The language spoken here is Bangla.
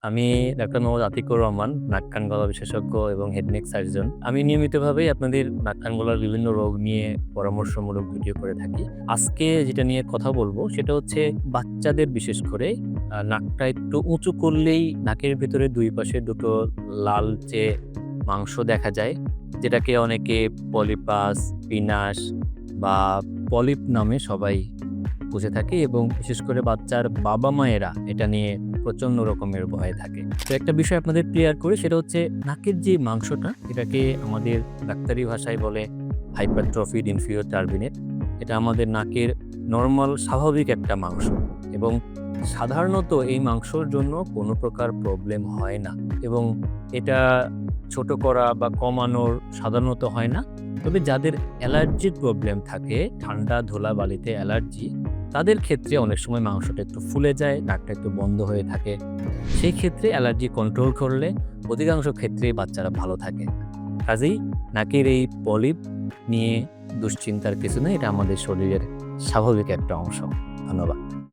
আমি ডাক্তার মোহাম্মদ আতিকুর রহমান, নাক কান গলা বিশেষজ্ঞ এবং হেড নেক সার্জন। আমি নিয়মিতভাবেই আপনাদের নাক কান গলার বিভিন্ন রোগ নিয়ে পরামর্শমূলক ভিডিও করে থাকি। আজকে যেটা নিয়ে কথা বলবো সেটা হচ্ছে বাচ্চাদের বিশেষ করে নাকটা একটু উঁচু করলেই নাকের ভেতরে ২ পাশে দুটো লালচে মাংস দেখা যায়, যেটাকে অনেকে পলিপাস, পিনাস বা পলিপ নামে সবাই বুঝে থাকে এবং বিশেষ করে বাচ্চার বাবা-মায়েরা এটা নিয়ে প্রচন্ড রকমের ভয়ে থাকে। তো একটা বিষয় আপনাদের ক্লিয়ার করি, সেটা হচ্ছে নাকের যে মাংসটা এটাকে আমাদের ডাক্তারি ভাষায় বলে হাইপারট্রফিড ইনফিরিয়র টার্বিনেট। এটা আমাদের নাকের নরমাল স্বাভাবিক একটা মাংস এবং সাধারণত এই মাংসর জন্য কোনো প্রকার প্রবলেম হয় না এবং এটা ছোট করা বা কমানোর সাধারণত হয় না। তবে যাদের অ্যালার্জির প্রবলেম থাকে, ঠান্ডা ধুলাবালিতে অ্যালার্জি, তাদের ক্ষেত্রে অনেক সময় মাংসটা একটু ফুলে যায়, নাকটা একটু বন্ধ হয়ে থাকে। সেই ক্ষেত্রে অ্যালার্জি কন্ট্রোল করলে অধিকাংশ ক্ষেত্রেই বাচ্চারা ভালো থাকে। কাজেই নাকের এই পলিপ নিয়ে দুশ্চিন্তার কিছু নেই। এটা আমাদের শরীরের স্বাভাবিক একটা অংশ। ধন্যবাদ।